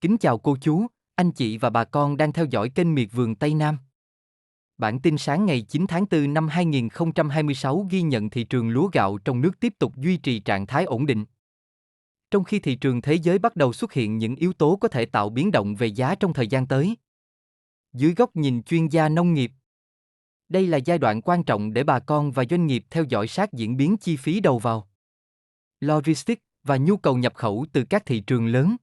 Kính chào cô chú, anh chị và bà con đang theo dõi kênh Miệt vườn Tây Nam. Bản tin sáng ngày 9 tháng 4 năm 2026 ghi nhận thị trường lúa gạo trong nước tiếp tục duy trì trạng thái ổn định. Trong khi thị trường thế giới bắt đầu xuất hiện những yếu tố có thể tạo biến động về giá trong thời gian tới. Dưới góc nhìn chuyên gia nông nghiệp, đây là giai đoạn quan trọng để bà con và doanh nghiệp theo dõi sát diễn biến chi phí đầu vào, logistics và nhu cầu nhập khẩu từ các thị trường lớn.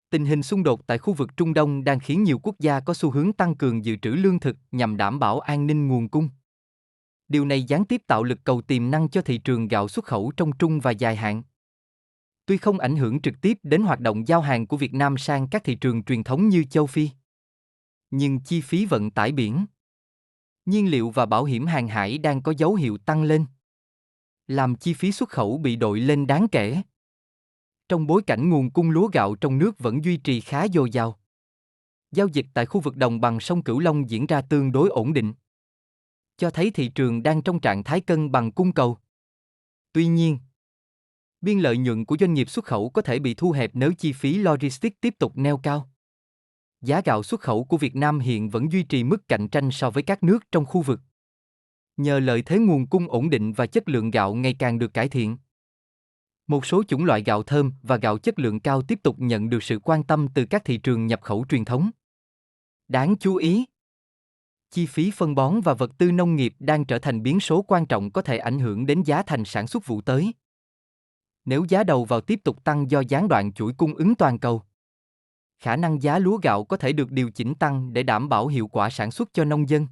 Tình hình xung đột tại khu vực Trung Đông đang khiến nhiều quốc gia có xu hướng tăng cường dự trữ lương thực nhằm đảm bảo an ninh nguồn cung. Điều này gián tiếp tạo lực cầu tiềm năng cho thị trường gạo xuất khẩu trong trung và dài hạn. Tuy không ảnh hưởng trực tiếp đến hoạt động giao hàng của Việt Nam sang các thị trường truyền thống như châu Phi, nhưng chi phí vận tải biển, nhiên liệu và bảo hiểm hàng hải đang có dấu hiệu tăng lên, làm chi phí xuất khẩu bị đội lên đáng kể. Trong bối cảnh nguồn cung lúa gạo trong nước vẫn duy trì khá dồi dào, giao dịch tại khu vực đồng bằng sông Cửu Long diễn ra tương đối ổn định, cho thấy thị trường đang trong trạng thái cân bằng cung cầu. Tuy nhiên, biên lợi nhuận của doanh nghiệp xuất khẩu có thể bị thu hẹp nếu chi phí logistics tiếp tục neo cao. Giá gạo xuất khẩu của Việt Nam hiện vẫn duy trì mức cạnh tranh so với các nước trong khu vực. Nhờ lợi thế nguồn cung ổn định và chất lượng gạo ngày càng được cải thiện. Một số chủng loại gạo thơm và gạo chất lượng cao tiếp tục nhận được sự quan tâm từ các thị trường nhập khẩu truyền thống. Đáng chú ý, chi phí phân bón và vật tư nông nghiệp đang trở thành biến số quan trọng có thể ảnh hưởng đến giá thành sản xuất vụ tới. Nếu giá đầu vào tiếp tục tăng do gián đoạn chuỗi cung ứng toàn cầu, khả năng giá lúa gạo có thể được điều chỉnh tăng để đảm bảo hiệu quả sản xuất cho nông dân.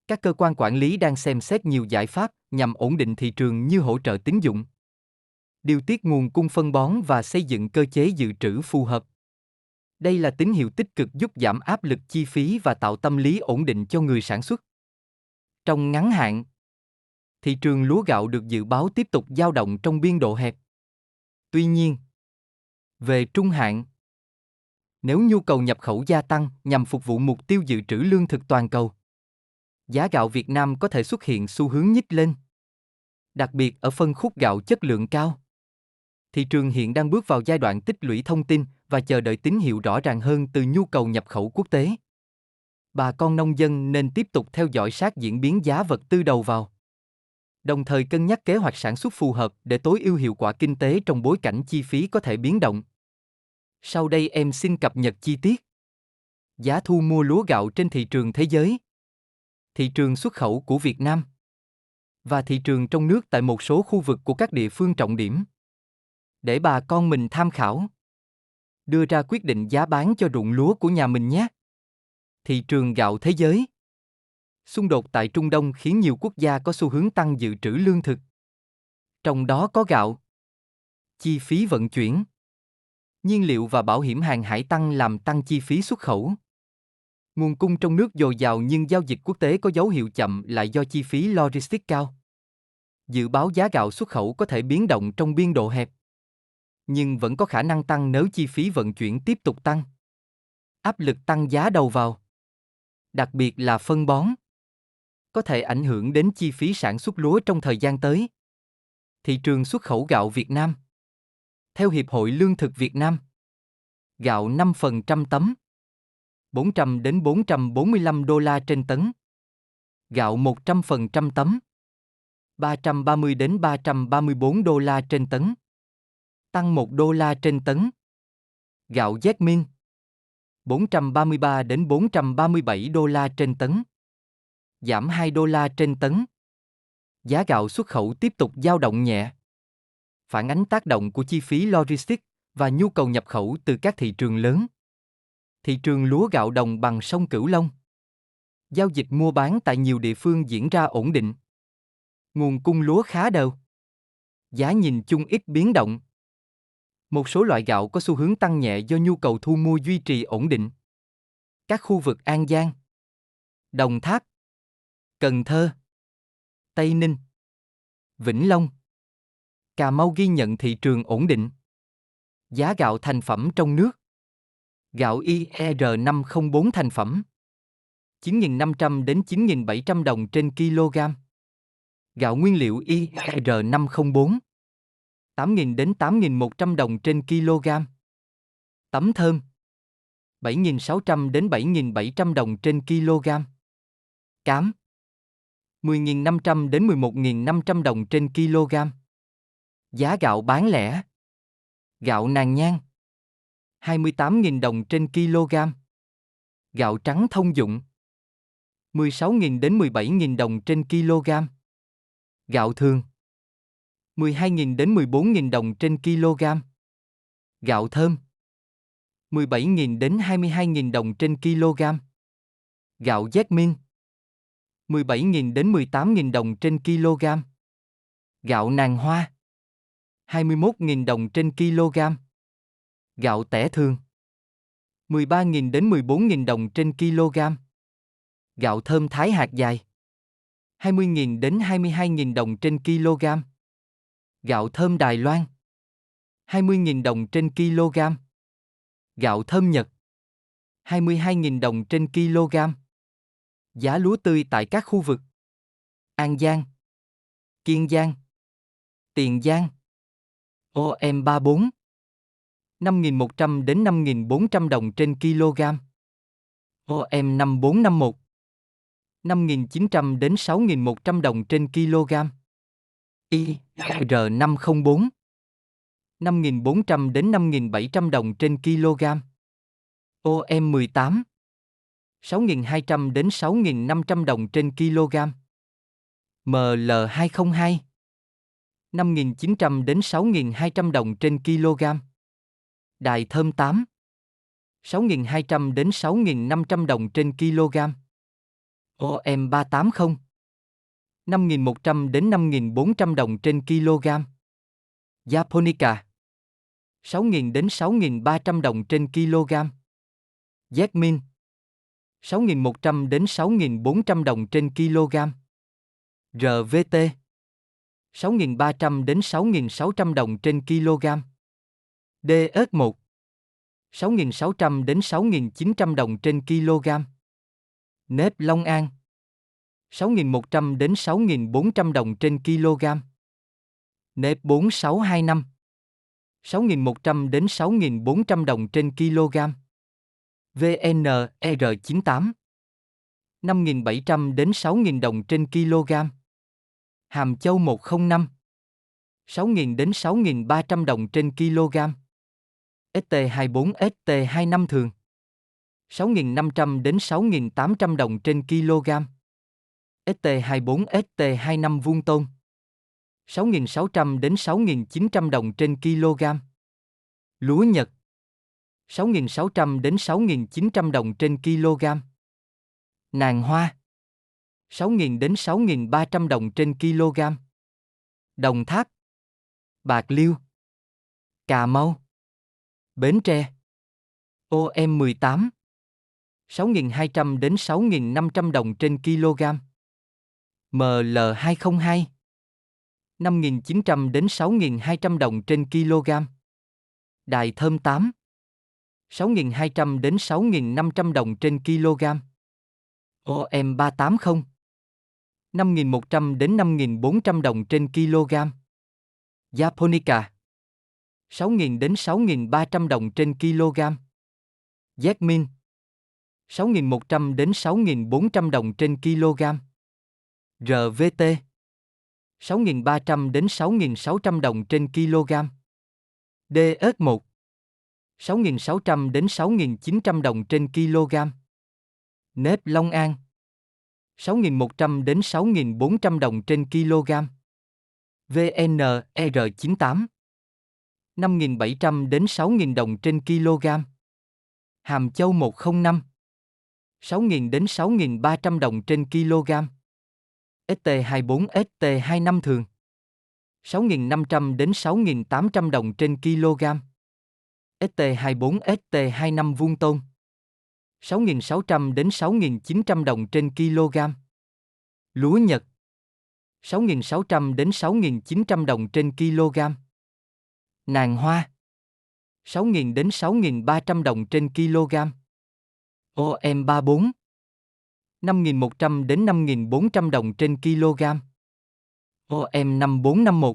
Các cơ quan quản lý đang xem xét nhiều giải pháp nhằm ổn định thị trường như hỗ trợ tín dụng, điều tiết nguồn cung phân bón và xây dựng cơ chế dự trữ phù hợp. Đây là tín hiệu tích cực giúp giảm áp lực chi phí và tạo tâm lý ổn định cho người sản xuất. Trong ngắn hạn, thị trường lúa gạo được dự báo tiếp tục dao động trong biên độ hẹp. Tuy nhiên, về trung hạn, nếu nhu cầu nhập khẩu gia tăng nhằm phục vụ mục tiêu dự trữ lương thực toàn cầu, giá gạo Việt Nam có thể xuất hiện xu hướng nhích lên. Đặc biệt ở phân khúc gạo chất lượng cao. Thị trường hiện đang bước vào giai đoạn tích lũy thông tin và chờ đợi tín hiệu rõ ràng hơn từ nhu cầu nhập khẩu quốc tế. Bà con nông dân nên tiếp tục theo dõi sát diễn biến giá vật tư đầu vào, đồng thời cân nhắc kế hoạch sản xuất phù hợp để tối ưu hiệu quả kinh tế trong bối cảnh chi phí có thể biến động. Sau đây em xin cập nhật chi tiết. Giá thu mua lúa gạo trên thị trường thế giới, thị trường xuất khẩu của Việt Nam và thị trường trong nước tại một số khu vực của các địa phương trọng điểm. Để bà con mình tham khảo, đưa ra quyết định giá bán cho ruộng lúa của nhà mình nhé. Thị trường gạo thế giới. Xung đột tại Trung Đông khiến nhiều quốc gia có xu hướng tăng dự trữ lương thực. Trong đó có gạo. Chi phí vận chuyển, nhiên liệu và bảo hiểm hàng hải tăng làm tăng chi phí xuất khẩu. Nguồn cung trong nước dồi dào nhưng giao dịch quốc tế có dấu hiệu chậm lại do chi phí logistics cao. Dự báo giá gạo xuất khẩu có thể biến động trong biên độ hẹp, nhưng vẫn có khả năng tăng nếu chi phí vận chuyển tiếp tục tăng. Áp lực tăng giá đầu vào, đặc biệt là phân bón, có thể ảnh hưởng đến chi phí sản xuất lúa trong thời gian tới. Thị trường xuất khẩu gạo Việt Nam. Theo Hiệp hội Lương thực Việt Nam, gạo 5% tấm, 400 đến 445 đô la trên tấn. Gạo 100% tấm, 330 đến 334 đô la trên tấn, tăng 1 đô la trên tấn. Gạo Jasmine, 433 đến 437 đô la trên tấn, giảm 2 đô la trên tấn. Giá gạo xuất khẩu tiếp tục dao động nhẹ, phản ánh tác động của chi phí logistics và nhu cầu nhập khẩu từ các thị trường lớn. Thị trường lúa gạo đồng bằng sông Cửu Long. Giao dịch mua bán tại nhiều địa phương diễn ra ổn định. Nguồn cung lúa khá đều. Giá nhìn chung ít biến động. Một số loại gạo có xu hướng tăng nhẹ do nhu cầu thu mua duy trì ổn định. Các khu vực An Giang, Đồng Tháp, Cần Thơ, Tây Ninh, Vĩnh Long, Cà Mau ghi nhận thị trường ổn định. Giá gạo thành phẩm trong nước. Gạo IR504 thành phẩm 9.500 đến 9.700 đồng trên kg. Gạo nguyên liệu IR504 8.000 đến 8.100 đồng trên kg. Tấm thơm 7.600 đến 7.700 đồng trên kg. Cám 10.500 đến 11.500 đồng trên kg. Giá gạo bán lẻ. Gạo Nàn Nhang 28.000 đồng trên kg. Gạo trắng thông dụng 16.000 đến 17.000 đồng trên kg. Gạo thường 12.000 đến 14.000 đồng trên kg. Gạo thơm 17.000 đến 22.000 đồng trên kg. Gạo Jasmine 17.000 đến 18.000 đồng trên kg. Gạo Nàng Hoa 21.000 đồng trên kg. Gạo tẻ thường 13.000 đến 14.000 đồng trên kg. Gạo thơm Thái hạt dài 20.000 đến 22.000 đồng trên kg. Gạo thơm Đài Loan 20.000 đồng trên kg. Gạo thơm Nhật 22.000 đồng trên kg. Giá lúa tươi tại các khu vực: An Giang, Kiên Giang, Tiền Giang. OM34 5.100 đến 5.400 đồng trên kg. OM5451 5.900 đến 6.100 đồng trên kg. IR504 5.400 đến 5.700 đồng trên kg. OM18 6.200 đến 6.500 đồng trên kg. ML202 5.900 đến 6.200 đồng trên kg. Đài thơm 8 6.200 đến 6.500 đồng trên kg. OM380 5.100 đến 5.400 đồng trên kg. Japonica 6.000 đến 6.300 đồng trên kg. Jasmine 6.100 đến 6.400 đồng trên kg. RVT 6.300 đến 6.600 đồng trên kg. DS1 6.600 đến 6.900 đồng trên kg. Nếp Long An 6.100 đến 6.400 đồng trên kg. Nếp 4625 6.100 đến 6.400 đồng trên kg. VNR98 5.700 đến 6.000 đồng trên kg. Hàm Châu 105 6.000 đến 6.300 đồng trên kg. ST24 ST25 thường 6.500 đến 6.800 đồng trên kg. ST24 ST25 vuông tôm 6.600 đến 6.900 đồng trên kg. Lúa Nhật 6.600 đến 6.900 đồng trên kg. Nàng Hoa 6.000 đến 6.300 đồng trên kg. Đồng Tháp, Bạc Liêu, Cà Mau, Bến Tre. OM18 6.200 đến 6.500 đồng trên kg. ML202 5.900 đến 6.200 đồng trên kg. Đài thơm 8 6.200 đến 6.500 đồng trên kg. OM380 5.100 đến 5.400 đồng trên kg. Japonica 6.000 đến 6.300 đồng trên kg. Jasmine 6.100 đến 6.400 đồng trên kg. RVT 6.300 đến 6.600 đồng trên kg. DS1 6.600 đến 6.900 đồng trên kg. Nếp Long An 6.100 đến 6.400 đồng trên kg. VNR98 5.700 đến 6.000 đồng trên kg. Hàm Châu 105 6.000 đến 6.300 đồng trên kg. ST24 ST25 thường 6.500 đến 6.800 đồng trên kg. ST24 ST25 vuông tôm 6.600 đến 6.900 đồng trên kg. Lúa Nhật 6.600 đến 6.900 đồng trên kg. Nàng Hoa 6.000 đến 6.300 đồng trên kg. OM34 5.100 đến 5.400 đồng trên kg. OM5451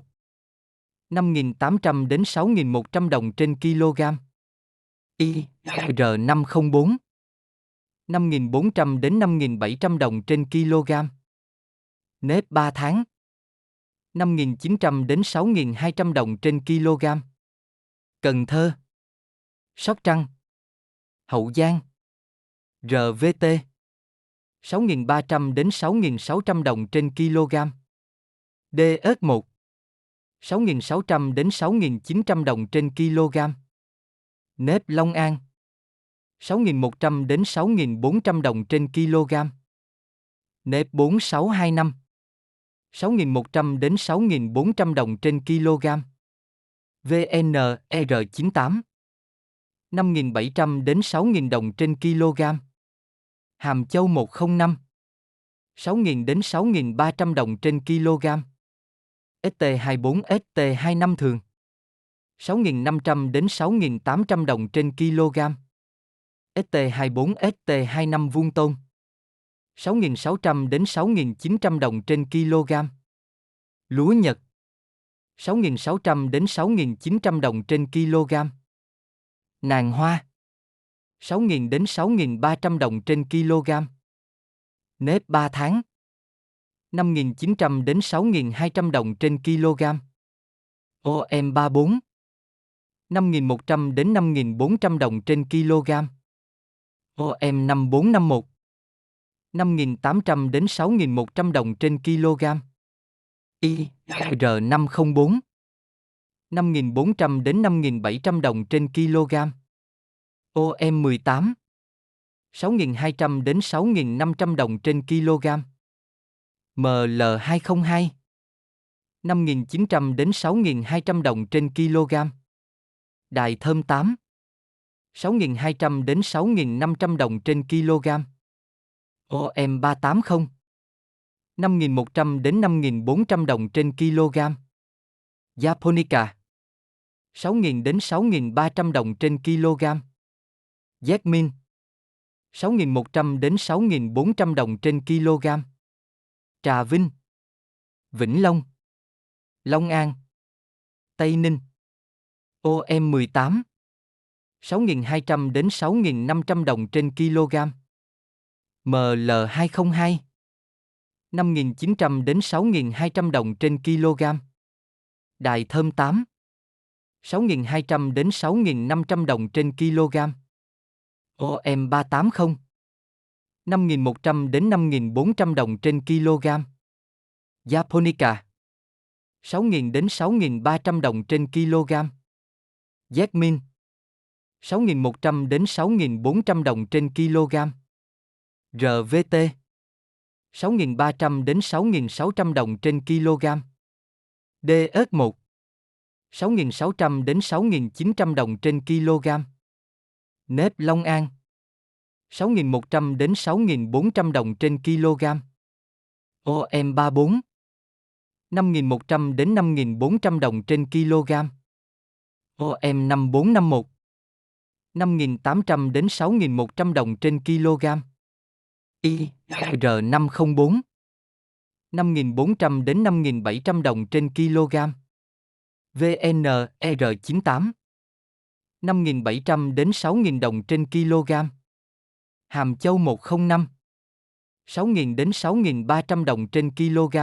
5.800 đến 6.100 đồng trên kg. IR504 5.400 đến 5.700 đồng trên kg. Nếp 3 tháng 5.900 đến 6.200 đồng trên kg. Cần Thơ, Sóc Trăng, Hậu Giang, RVT 6.300 đến 6.600 đồng trên kg. DS1 6.600 đến 6.900 đồng trên kg. Nếp Long An 6.100 đến 6.400 đồng trên kg. Nếp 4625 6.100 đến 6.400 đồng trên kg. VNR98 5.700 đến 6.000 đồng trên kg. Hàm Châu 105 6.000 đến 6.300 đồng trên kg. ST24 ST25 thường 6.500 đến 6.800 đồng trên kg. ST24 ST25 vuông tôm 6.600 đến 6.900 đồng trên kg. Lúa Nhật 6.600 đến 6.900 đồng trên kg. Nàng Hoa 6.000 đến 6.300 đồng trên kg. Nếp 3 tháng 5.900 đến 6.200 đồng trên kg. OM34 5.100 đến 5.400 đồng trên kg. OM5451 5.800 đến 6.100 đồng trên kg. IR504 5.400 đến 5.700 đồng trên kg. OM18 6.200 đến 6.500 đồng trên kg. ML202 5.900 đến 6.200 đồng trên kg. Đài Thơm 8 6.200 đến 6.500 đồng trên kg. OM380 5.100 đến 5.400 đồng trên kg. Japonica 6.000 đến 6.300 đồng trên kg. Jasmine 6.100 đến 6.400 đồng trên kg. Trà Vinh, Vĩnh Long, Long An, Tây Ninh. OM18 6.200 đến 6.500 đồng trên kg. ML202 5.900 đến 6.200 đồng trên kg. Đài Thơm 8 6.200 đến 6.500 đồng trên kg. OM380 5.100 đến 5.400 đồng trên kg. Japonica 6.000 đến 6.300 đồng trên kg. Jasmine 6.100 đến 6.400 đồng trên kg. RVT 6.300 đến 6.600 đồng trên kg. DS1 6.600 đến 6.900 đồng trên kg. Nếp Long An 6.100 đến 6.400 đồng trên kg. OM34 5.100 đến 5.400 đồng trên kg. OM5451 5.800 đến 6.100 đồng trên kg. IR504 5.400 đến 5.700 đồng trên kg. VNR98 5.700 đến 6.000 đồng trên kg. Hàm Châu 105 6.000 đến 6.300 đồng trên kg.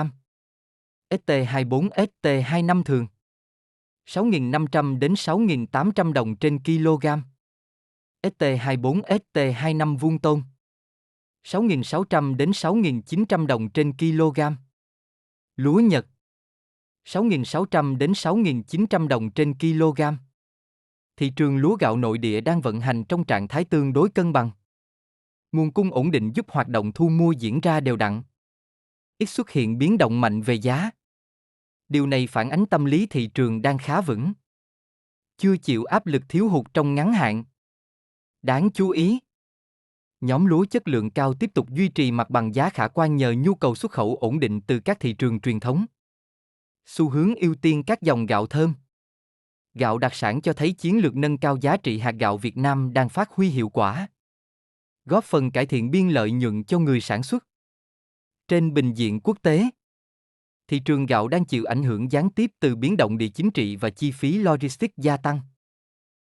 ST24 ST25 thường 6.500 đến 6.800 đồng trên kg. ST24 ST25 vuông tôm 6.600 đến 6.900 đồng trên kg. Lúa Nhật 6.600 đến 6.900 đồng trên kg. Thị trường lúa gạo nội địa đang vận hành trong trạng thái tương đối cân bằng. Nguồn cung ổn định giúp hoạt động thu mua diễn ra đều đặn. Ít xuất hiện biến động mạnh về giá. Điều này phản ánh tâm lý thị trường đang khá vững. Chưa chịu áp lực thiếu hụt trong ngắn hạn. Đáng chú ý, nhóm lúa chất lượng cao tiếp tục duy trì mặt bằng giá khả quan nhờ nhu cầu xuất khẩu ổn định từ các thị trường truyền thống. Xu hướng ưu tiên các dòng gạo thơm. Gạo đặc sản cho thấy chiến lược nâng cao giá trị hạt gạo Việt Nam đang phát huy hiệu quả, góp phần cải thiện biên lợi nhuận cho người sản xuất. Trên bình diện quốc tế, thị trường gạo đang chịu ảnh hưởng gián tiếp từ biến động địa chính trị và chi phí logistics gia tăng.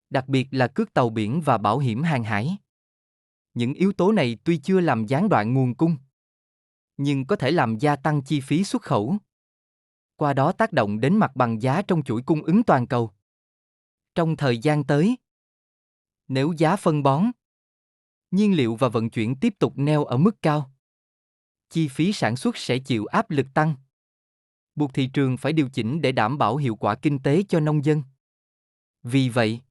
Đặc biệt là cước tàu biển và bảo hiểm hàng hải. Những yếu tố này tuy chưa làm gián đoạn nguồn cung, nhưng có thể làm gia tăng chi phí xuất khẩu, qua đó tác động đến mặt bằng giá trong chuỗi cung ứng toàn cầu. Trong thời gian tới, nếu giá phân bón, nhiên liệu và vận chuyển tiếp tục neo ở mức cao, chi phí sản xuất sẽ chịu áp lực tăng, buộc thị trường phải điều chỉnh để đảm bảo hiệu quả kinh tế cho nông dân. Vì vậy,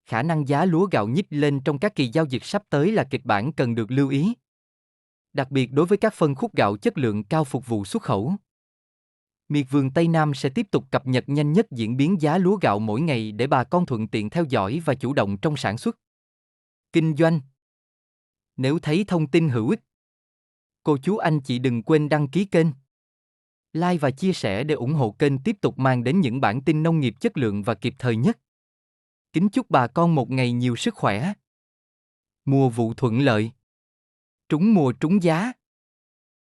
khả năng giá lúa gạo nhích lên trong các kỳ giao dịch sắp tới là kịch bản cần được lưu ý. Đặc biệt đối với các phân khúc gạo chất lượng cao phục vụ xuất khẩu. Miệt vườn Tây Nam sẽ tiếp tục cập nhật nhanh nhất diễn biến giá lúa gạo mỗi ngày để bà con thuận tiện theo dõi và chủ động trong sản xuất, kinh doanh. Nếu thấy thông tin hữu ích, cô chú anh chị đừng quên đăng ký kênh, like và chia sẻ để ủng hộ kênh tiếp tục mang đến những bản tin nông nghiệp chất lượng và kịp thời nhất. Kính chúc bà con một ngày nhiều sức khỏe. Mùa vụ thuận lợi. Trúng mùa trúng giá.